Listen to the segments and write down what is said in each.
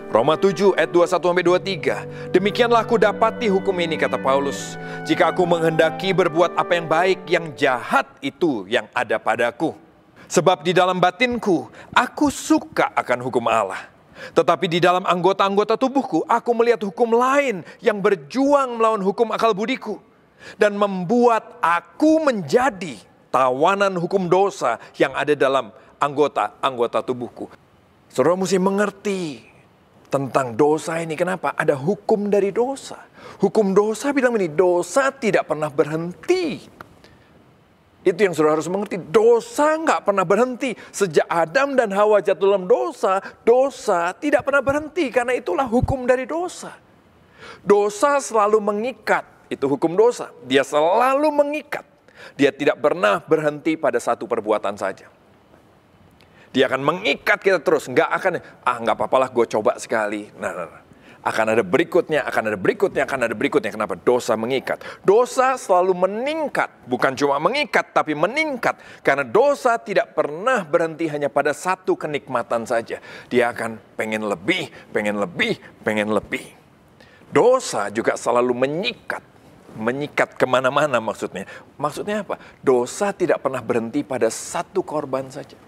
Roma 7 ayat 21-23. Demikianlah aku dapati hukum ini, kata Paulus. Jika aku menghendaki berbuat apa yang baik, yang jahat itu yang ada padaku. Sebab di dalam batinku, aku suka akan hukum Allah. Tetapi di dalam anggota-anggota tubuhku, aku melihat hukum lain yang berjuang melawan hukum akal budiku. Dan membuat aku menjadi tawanan hukum dosa yang ada dalam anggota-anggota tubuhku. Saudara mesti mengerti tentang dosa ini. Kenapa? Ada hukum dari dosa. Hukum dosa bilang ini, dosa tidak pernah berhenti. Itu yang saudara harus mengerti. Dosa nggak pernah berhenti. Sejak Adam dan Hawa jatuh dalam dosa, dosa tidak pernah berhenti. Karena itulah hukum dari dosa. Dosa selalu mengikat. Itu hukum dosa. Dia selalu mengikat. Dia tidak pernah berhenti pada satu perbuatan saja. Dia akan mengikat kita terus. Nggak akan, nggak apa-apalah gue coba sekali. Nah. Akan ada berikutnya, akan ada berikutnya, akan ada berikutnya. Kenapa? Dosa mengikat. Dosa selalu meningkat. Bukan cuma mengikat, tapi meningkat. Karena dosa tidak pernah berhenti hanya pada satu kenikmatan saja. Dia akan pengen lebih, pengen lebih, pengen lebih. Dosa juga selalu menyikat. Menyikat kemana-mana maksudnya. Maksudnya apa? Dosa tidak pernah berhenti pada satu korban saja.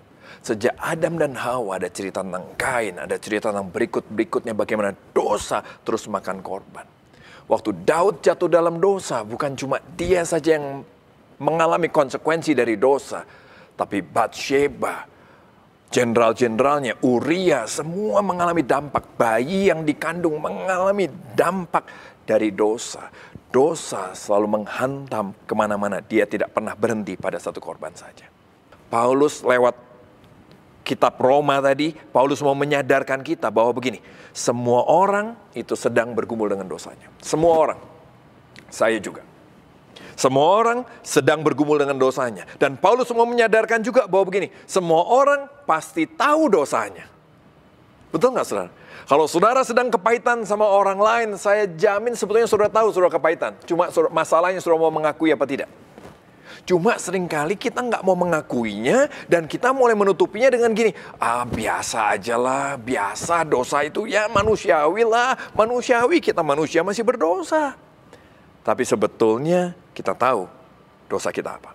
Sejak Adam dan Hawa ada cerita tentang Kain, ada cerita tentang berikutnya bagaimana dosa terus makan korban. Waktu Daud jatuh dalam dosa, bukan cuma dia saja yang mengalami konsekuensi dari dosa. Tapi Batsheba, jenderal-jenderalnya, Uria, semua mengalami dampak. Bayi yang dikandung mengalami dampak dari dosa. Dosa selalu menghantam kemana-mana. Dia tidak pernah berhenti pada satu korban saja. Paulus lewat kitab Roma tadi, Paulus mau menyadarkan kita bahwa begini, semua orang itu sedang bergumul dengan dosanya. Semua orang, saya juga. Semua orang sedang bergumul dengan dosanya. Dan Paulus mau menyadarkan juga bahwa begini, semua orang pasti tahu dosanya. Betul nggak saudara? Kalau saudara sedang kepahitan sama orang lain, saya jamin sebetulnya saudara tahu saudara kepahitan. Cuma masalahnya saudara mau mengakui apa tidak. Cuma seringkali kita nggak mau mengakuinya dan kita mulai menutupinya dengan gini, biasa aja lah, biasa dosa itu ya manusiawi lah, manusiawi kita manusia masih berdosa. Tapi sebetulnya kita tahu dosa kita apa.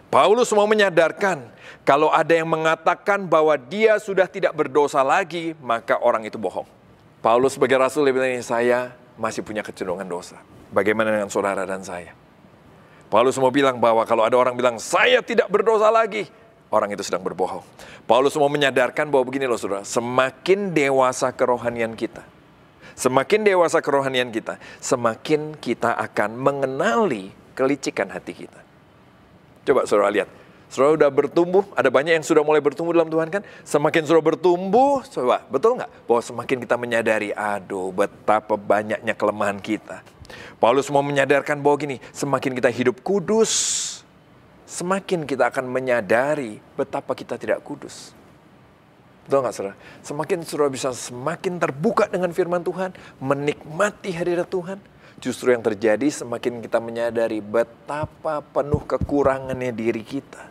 Paulus mau menyadarkan kalau ada yang mengatakan bahwa dia sudah tidak berdosa lagi, maka orang itu bohong. Paulus sebagai rasul dia bilang, saya masih punya kecenderungan dosa. Bagaimana dengan saudara dan saya? Paulus mau bilang bahwa kalau ada orang bilang, saya tidak berdosa lagi, orang itu sedang berbohong. Paulus mau menyadarkan bahwa begini loh saudara, semakin dewasa kerohanian kita, semakin kita akan mengenali kelicikan hati kita. Coba saudara lihat, saudara udah bertumbuh, ada banyak yang sudah mulai bertumbuh dalam Tuhan kan? Semakin saudara bertumbuh, coba betul nggak? Bahwa semakin kita menyadari, aduh betapa banyaknya kelemahan kita. Paulus mau menyadarkan bahwa gini, semakin kita hidup kudus, semakin kita akan menyadari betapa kita tidak kudus. Betul nggak saudara? Semakin saudara bisa semakin terbuka dengan firman Tuhan, menikmati hadirat Tuhan, justru yang terjadi semakin kita menyadari betapa penuh kekurangannya diri kita.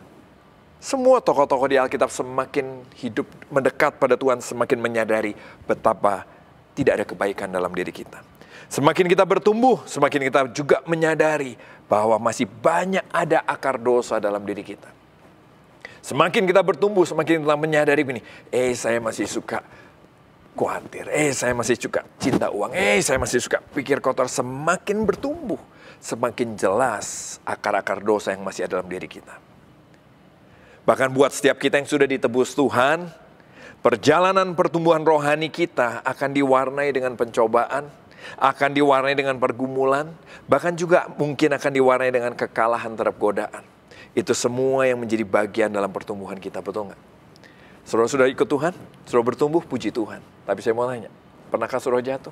Semua tokoh-tokoh di Alkitab semakin hidup mendekat pada Tuhan, semakin menyadari betapa tidak ada kebaikan dalam diri kita. Semakin kita bertumbuh, semakin kita juga menyadari bahwa masih banyak ada akar dosa dalam diri kita. Semakin kita bertumbuh, semakin kita menyadari ini, saya masih suka khawatir, saya masih suka cinta uang, saya masih suka pikir kotor. Semakin bertumbuh, semakin jelas akar-akar dosa yang masih ada dalam diri kita. Bahkan buat setiap kita yang sudah ditebus Tuhan, perjalanan pertumbuhan rohani kita akan diwarnai dengan pencobaan, akan diwarnai dengan pergumulan, bahkan juga mungkin akan diwarnai dengan kekalahan terhadap godaan. Itu semua yang menjadi bagian dalam pertumbuhan kita, betul nggak? Saudara sudah ikut Tuhan, saudara bertumbuh, puji Tuhan. Tapi saya mau tanya, pernahkah saudara jatuh?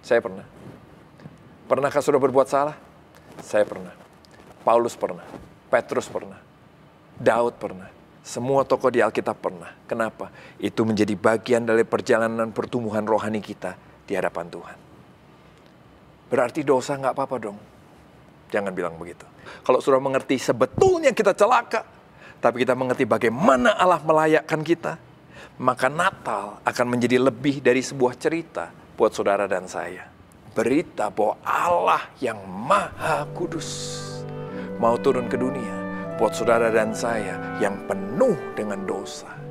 Saya pernah. Pernahkah saudara berbuat salah? Saya pernah. Paulus pernah. Petrus pernah. Daud pernah. Semua tokoh di Alkitab pernah. Kenapa? Itu menjadi bagian dari perjalanan pertumbuhan rohani kita di hadapan Tuhan. Berarti dosa nggak apa-apa dong. Jangan bilang begitu. Kalau sudah mengerti sebetulnya kita celaka, tapi kita mengerti bagaimana Allah melayakkan kita, maka Natal akan menjadi lebih dari sebuah cerita buat saudara dan saya. Berita bahwa Allah yang Maha Kudus mau turun ke dunia buat saudara dan saya yang penuh dengan dosa.